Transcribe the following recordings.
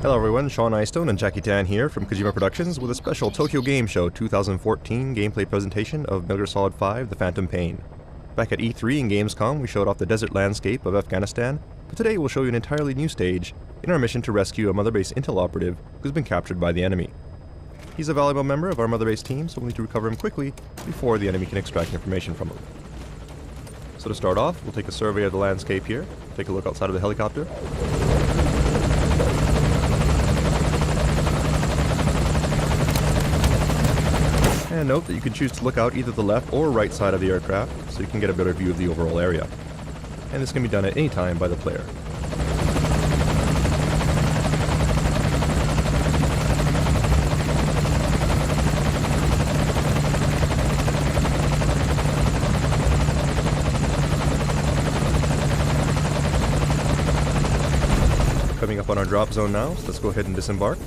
Hello everyone, Sean Istone and Jackie Tan here from Kojima Productions with a special Tokyo Game Show 2014 gameplay presentation of Metal Gear Solid 5 The Phantom Pain. Back at E3 and Gamescom we showed off the desert landscape of Afghanistan, but today we'll show you an entirely new stage in our mission to rescue a Mother Base Intel operative who's been captured by the enemy. He's a valuable member of our Mother Base team, so we'll need to recover him quickly before the enemy can extract information from him. So to start off, we'll take a survey of the landscape here, take a look outside of the helicopter. And note that you can choose to look out either the left or right side of the aircraft, so you can get a better view of the overall area. And this can be done at any time by the player. Coming up on our drop zone now, so let's go ahead and disembark.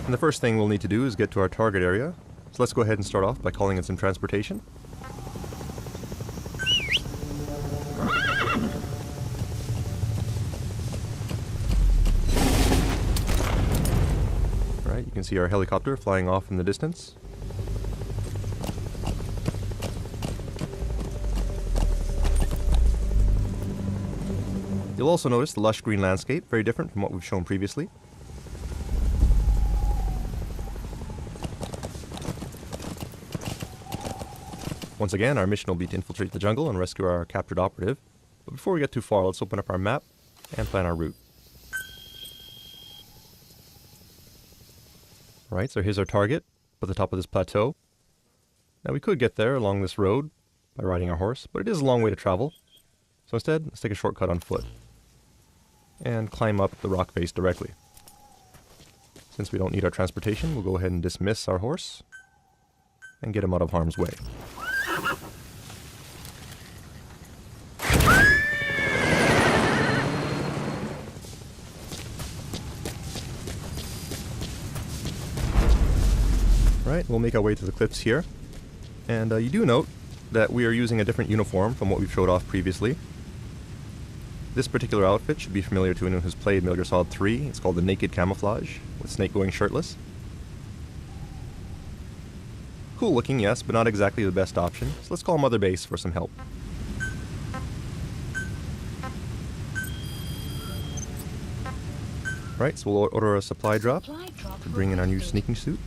And the first thing we'll need to do is get to our target area. So let's go ahead and start off by calling in some transportation. Alright, you can see our helicopter flying off in the distance. You'll also notice the lush green landscape, very different from what we've shown previously. Once again, our mission will be to infiltrate the jungle and rescue our captured operative. But before we get too far, let's open up our map and plan our route. Alright, so here's our target, at the top of this plateau. Now we could get there along this road by riding our horse, but it is a long way to travel. So instead, let's take a shortcut on foot and climb up the rock face directly. Since we don't need our transportation, we'll go ahead and dismiss our horse and get him out of harm's way. Right, we'll make our way to the cliffs here, and you do note that we are using a different uniform from what we've showed off previously. This particular outfit should be familiar to anyone who's played Metal Gear Solid 3. It's called the Naked Camouflage, with Snake going shirtless. Cool looking, yes, but not exactly the best option, so let's call Mother Base for some help. Right, so we'll order a supply drop to bring in our new sneaking suit.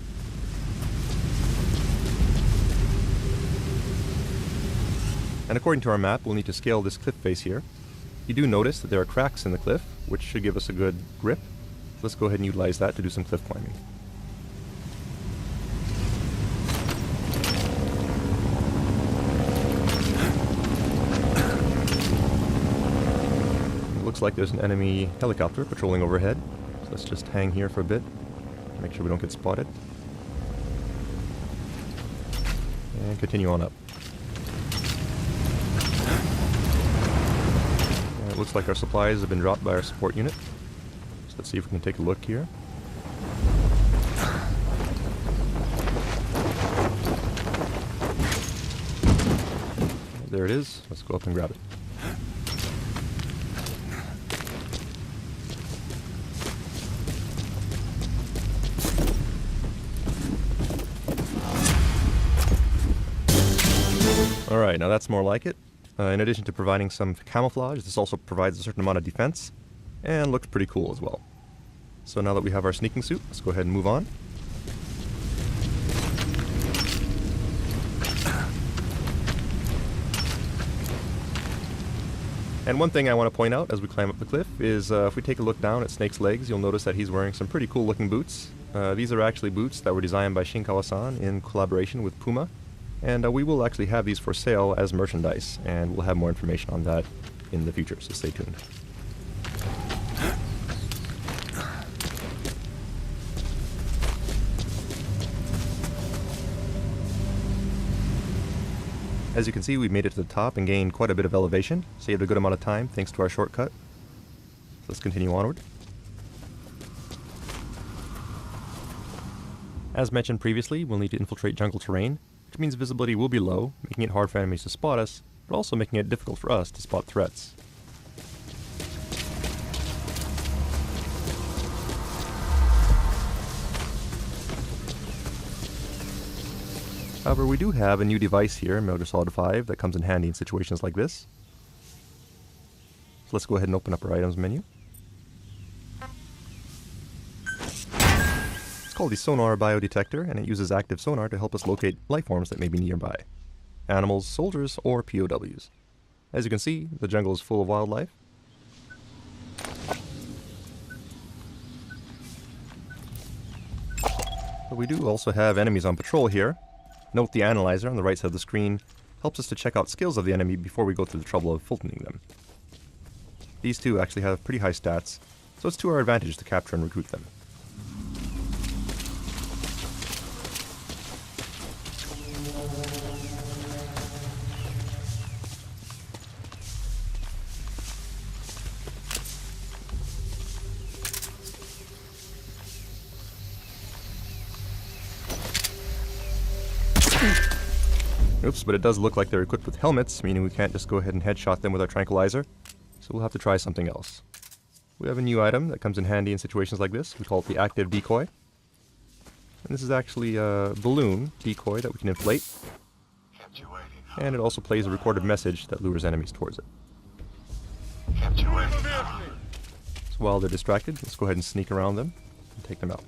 And according to our map, we'll need to scale this cliff face here. You do notice that there are cracks in the cliff, which should give us a good grip. Let's go ahead and utilize that to do some cliff climbing. It looks like there's an enemy helicopter patrolling overhead, so let's just hang here for a bit, make sure we don't get spotted. And continue on up. It looks like our supplies have been dropped by our support unit. So let's see if we can take a look here. There it is. Let's go up and grab it. Alright, now that's more like it. In addition to providing some camouflage, this also provides a certain amount of defense, and looks pretty cool as well. So now that we have our sneaking suit, let's go ahead and move on. And one thing I want to point out as we climb up the cliff is if we take a look down at Snake's legs, you'll notice that he's wearing some pretty cool looking boots. These are actually boots that were designed by Shinkawa-san in collaboration with Puma. And we will actually have these for sale as merchandise, and we'll have more information on that in the future, so stay tuned. As you can see, we've made it to the top and gained quite a bit of elevation, saved a good amount of time thanks to our shortcut. Let's continue onward. As mentioned previously, we'll need to infiltrate jungle terrain, which means visibility will be low, making it hard for enemies to spot us, but also making it difficult for us to spot threats. However, we do have a new device here in Metal Gear Solid 5 that comes in handy in situations like this. So let's go ahead and open up our items menu. It's called the Sonar Biodetector, and it uses active sonar to help us locate life forms that may be nearby. Animals, soldiers, or POWs. As you can see, the jungle is full of wildlife. But we do also have enemies on patrol here. Note the analyzer on the right side of the screen helps us to check out skills of the enemy before we go through the trouble of filtering them. These two actually have pretty high stats, so it's to our advantage to capture and recruit them. Oops, but it does look like they're equipped with helmets, meaning we can't just go ahead and headshot them with our tranquilizer, so we'll have to try something else. We have a new item that comes in handy in situations like this. We call it the active decoy. And this is actually a balloon decoy that we can inflate. And it also plays a recorded message that lures enemies towards it. So while they're distracted, let's go ahead and sneak around them and take them out.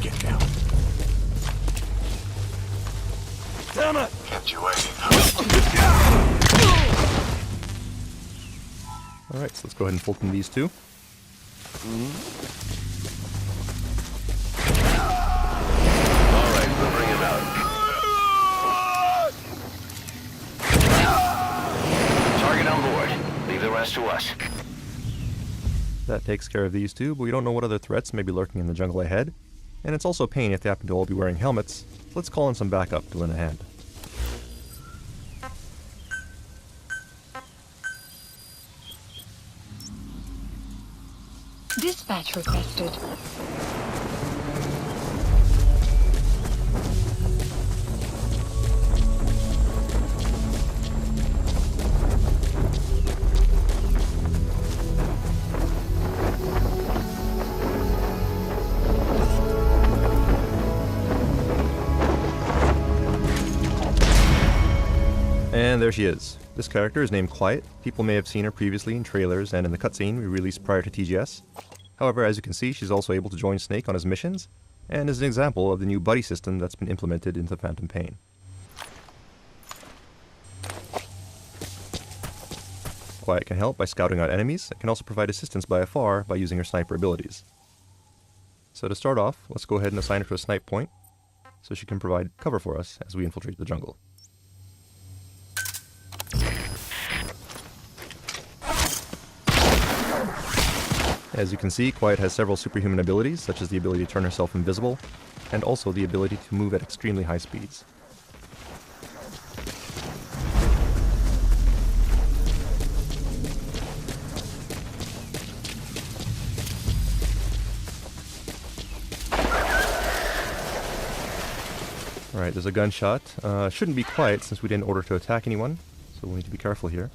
Get down. Damn it! Kept you waiting. Alright, so let's go ahead and fulton these two. Alright, we'll bring him out. Target on board. Leave the rest to us. That takes care of these two, but we don't know what other threats may be lurking in the jungle ahead. And it's also a pain if they happen to all be wearing helmets, so let's call in some backup to lend a hand. Dispatch requested. And there she is. This character is named Quiet. People may have seen her previously in trailers and in the cutscene we released prior to TGS. However, as you can see, she's also able to join Snake on his missions, and is an example of the new buddy system that's been implemented into Phantom Pain. Quiet can help by scouting out enemies, and can also provide assistance by afar by using her sniper abilities. So to start off, let's go ahead and assign her to a snipe point, so she can provide cover for us as we infiltrate the jungle. As you can see, Quiet has several superhuman abilities, such as the ability to turn herself invisible, and also the ability to move at extremely high speeds. Alright, there's a gunshot. Shouldn't be Quiet since we didn't order to attack anyone, so we'll need to be careful here.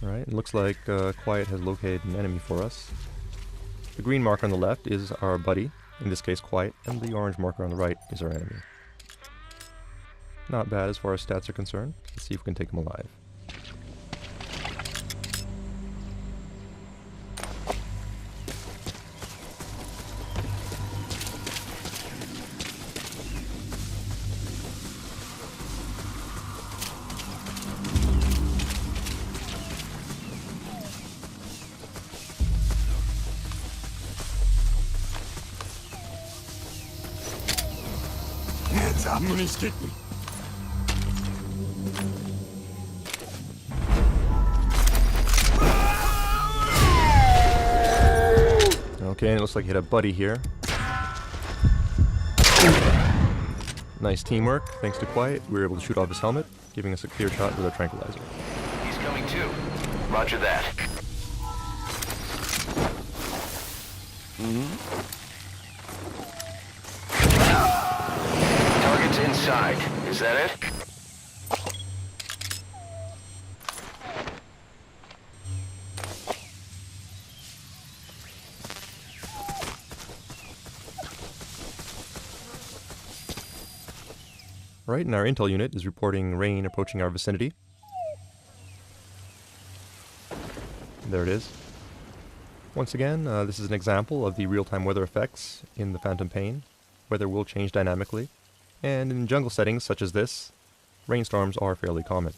Alright, it looks like Quiet has located an enemy for us. The green marker on the left is our buddy, in this case Quiet, and the orange marker on the right is our enemy. Not bad as far as stats are concerned. Let's see if we can take him alive. Hands up. Okay, and it looks like he hit a buddy here. Nice teamwork. Thanks to Quiet, we were able to shoot off his helmet, giving us a clear shot with our tranquilizer. He's coming too. Roger that. Target's inside. Is that it? Right, and our intel unit is reporting rain approaching our vicinity. There it is. Once again, this is an example of the real-time weather effects in the Phantom Pain. Weather will change dynamically, and in jungle settings such as this, rainstorms are fairly common.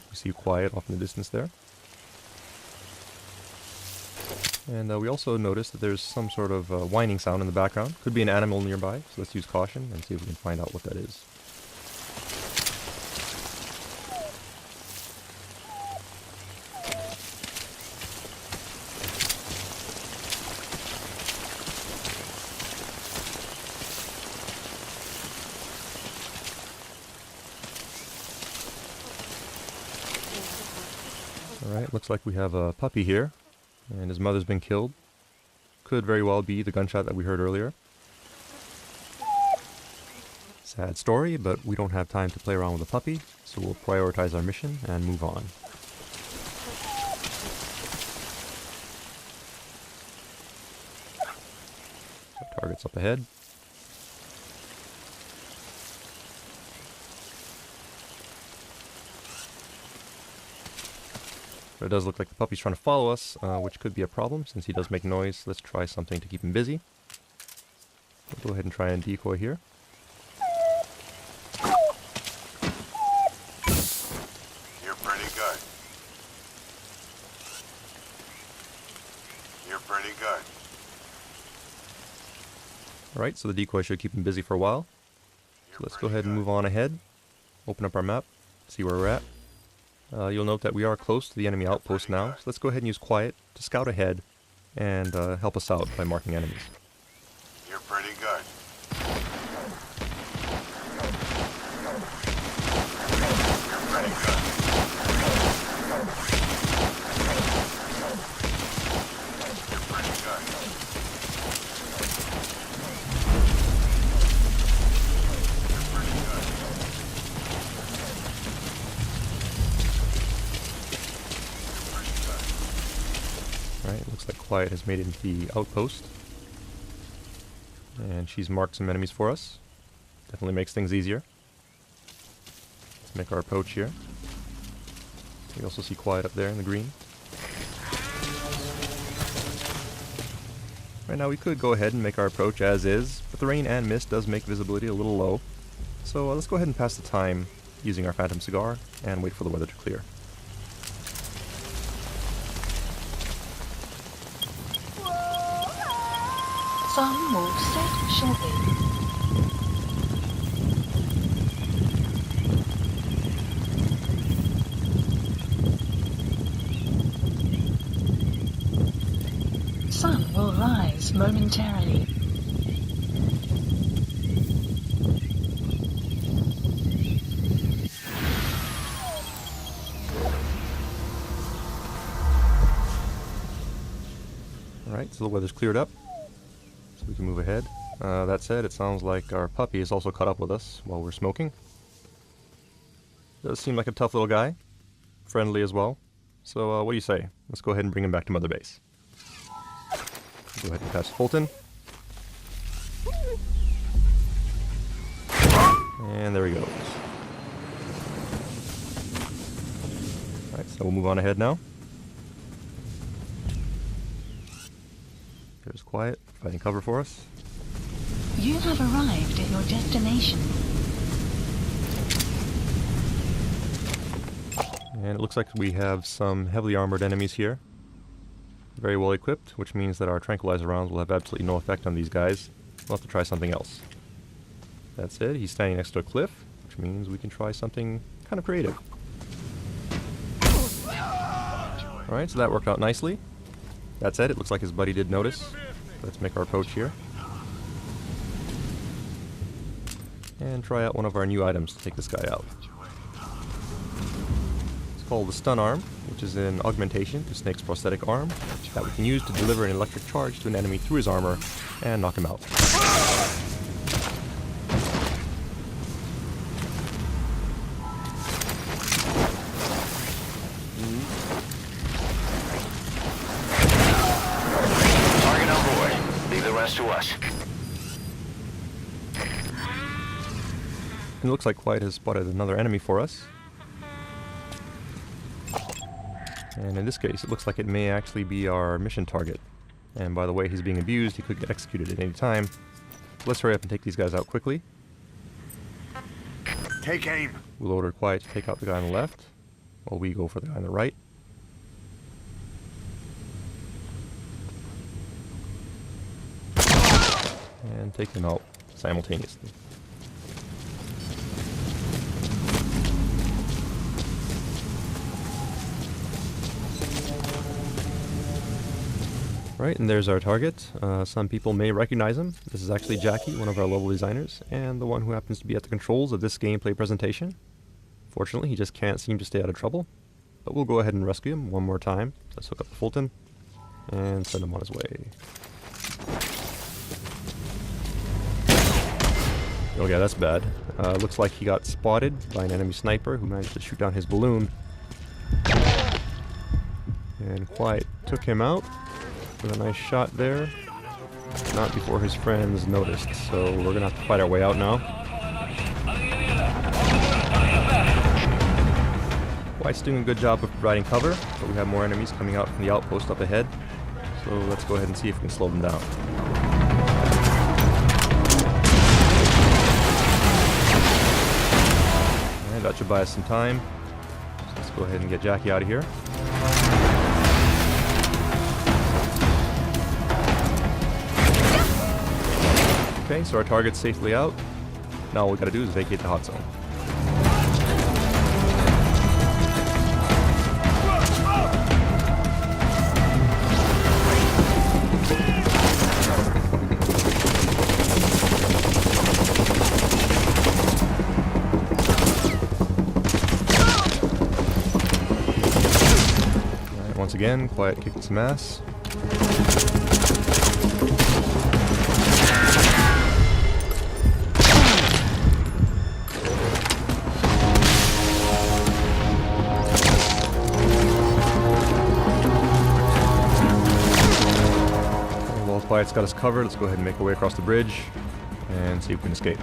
We see Quiet off in the distance there. And we also notice that there's some sort of whining sound in the background. Could be an animal nearby, so let's use caution and see if we can find out what that is. Alright, looks like we have a puppy here. And his mother's been killed. Could very well be the gunshot that we heard earlier. Sad story, but we don't have time to play around with the puppy, so we'll prioritize our mission and move on. So target's up ahead. But it does look like the puppy's trying to follow us, which could be a problem since he does make noise. Let's try something to keep him busy. We'll go ahead and try and decoy here. You're pretty good. You're pretty good. Alright, so the decoy should keep him busy for a while. So let's go ahead and move on ahead. Open up our map, see where we're at. You'll note that we are close to the enemy outpost now, so let's go ahead and use Quiet to scout ahead and help us out by marking enemies. You're pretty good. You're pretty good. You're pretty good. You're pretty good. Alright, looks like Quiet has made it into the outpost. And she's marked some enemies for us. Definitely makes things easier. Let's make our approach here. We also see Quiet up there in the green. Right now we could go ahead and make our approach as is, but the rain and mist does make visibility a little low. So let's go ahead and pass the time using our Phantom Cigar and wait for the weather to clear. Sun will set shortly. Sun will rise momentarily. Alright, so the weather's cleared up. We can move ahead. That said, it sounds like our puppy is also caught up with us while we're smoking. Does seem like a tough little guy. Friendly as well. So what do you say? Let's go ahead and bring him back to Mother Base. Go ahead and pass Fulton. And there he goes. Alright, so we'll move on ahead now. There's Quiet, providing cover for us. You have arrived at your destination. And it looks like we have some heavily armored enemies here. Very well equipped, which means that our tranquilizer rounds will have absolutely no effect on these guys. We'll have to try something else. That's it, he's standing next to a cliff, which means we can try something kind of creative. Alright, so that worked out nicely. That said, it looks like his buddy did notice. Let's make our approach here. And try out one of our new items to take this guy out. It's called the Stun Arm, which is an augmentation to Snake's prosthetic arm that we can use to deliver an electric charge to an enemy through his armor and knock him out. Target on board. Leave the rest to us. It looks like Quiet has spotted another enemy for us. And in this case, it looks like it may actually be our mission target. And by the way he's being abused, he could get executed at any time. So let's hurry up and take these guys out quickly. Take aim. We'll order Quiet to take out the guy on the left, while we go for the guy on the right. And take them out simultaneously. Right, and there's our target. Some people may recognize him. This is actually Jackie, one of our level designers, and the one who happens to be at the controls of this gameplay presentation. Fortunately, he just can't seem to stay out of trouble, but we'll go ahead and rescue him one more time. Let's hook up the Fulton and send him on his way. Oh yeah, that's bad. Looks like he got spotted by an enemy sniper who managed to shoot down his balloon. And Quiet took him out with a nice shot there. Not before his friends noticed, so we're gonna have to fight our way out now. Quiet's doing a good job of providing cover, but we have more enemies coming out from the outpost up ahead. So let's go ahead and see if we can slow them down. And that should buy us some time. So let's go ahead and get Jackie out of here. Okay, so our target's safely out. Now all we gotta do is vacate the hot zone. Alright, once again, Quiet kicking some ass. Quiet's got us covered. Let's go ahead and make our way across the bridge and see if we can escape.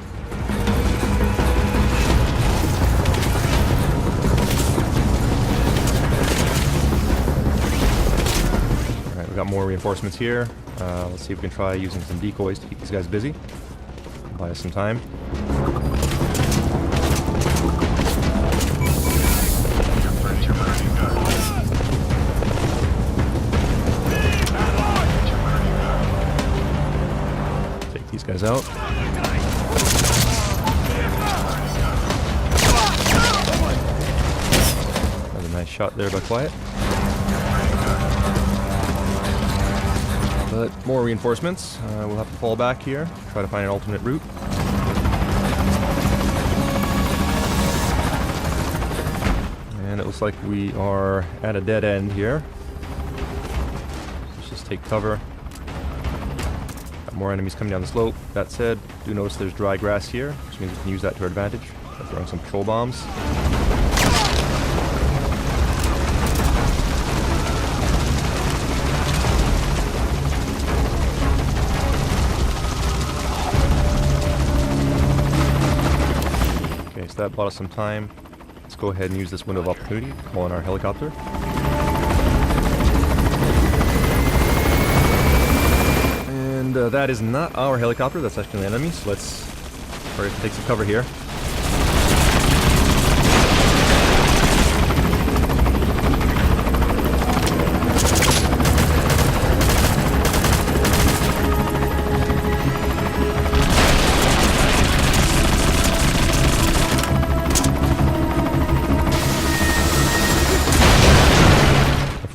Alright, we got more reinforcements here. Let's see if we can try using some decoys to keep these guys busy. Buy us some time. These guys out. Another nice shot there by Quiet. But more reinforcements. We'll have to fall back here, try to find an alternate route. And it looks like we are at a dead end here. Let's just take cover. More enemies coming down the slope. That said, do notice there's dry grass here, which means we can use that to our advantage by throwing some patrol bombs. Okay, so that bought us some time. Let's go ahead and use this window of opportunity to call in our helicopter. That is not our helicopter, that's actually an enemy, so let's take some cover here.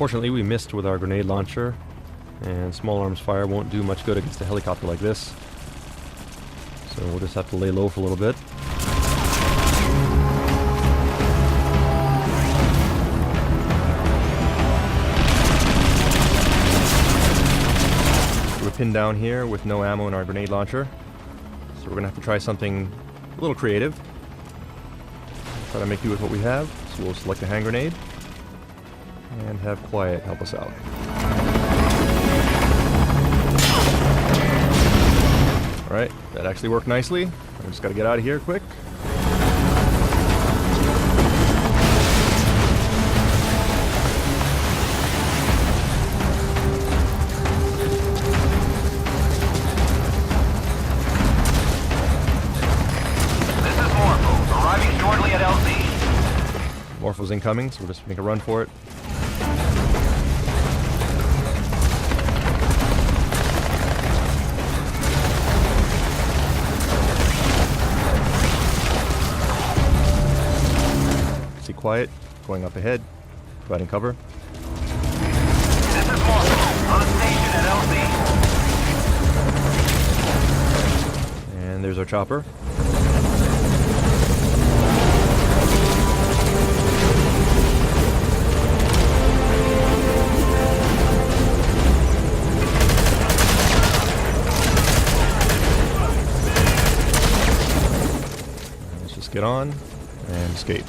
Unfortunately, we missed with our grenade launcher, and small arms fire won't do much good against a helicopter like this. So we'll just have to lay low for a little bit. We're pinned down here with no ammo in our grenade launcher, so we're gonna have to try something a little creative. Try to make do with what we have. So we'll select a hand grenade and have Quiet help us out. Alright, that actually worked nicely. I just gotta get out of here quick. This is Morpho, arriving shortly at LZ. Morpho's incoming, so we'll just make a run for it. See Quiet going up ahead, providing cover. This is Morpho, on station at LZ. And there's our chopper. Let's just get on and escape.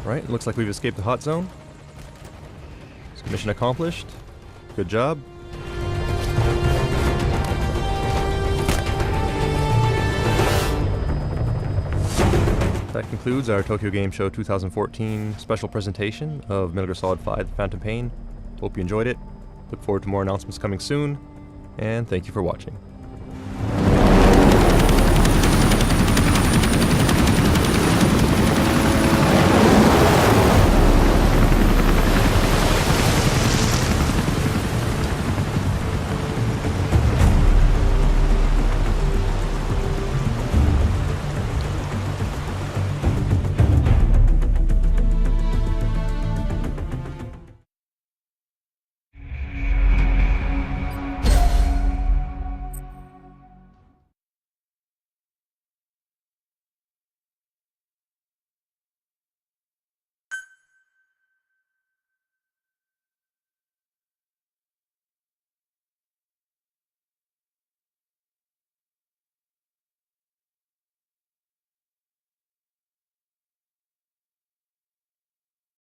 Right, it looks like we've escaped the hot zone. So mission accomplished. Good job. That concludes our Tokyo Game Show 2014 special presentation of Metal Gear Solid 5: The Phantom Pain. Hope you enjoyed it. Look forward to more announcements coming soon, and thank you for watching.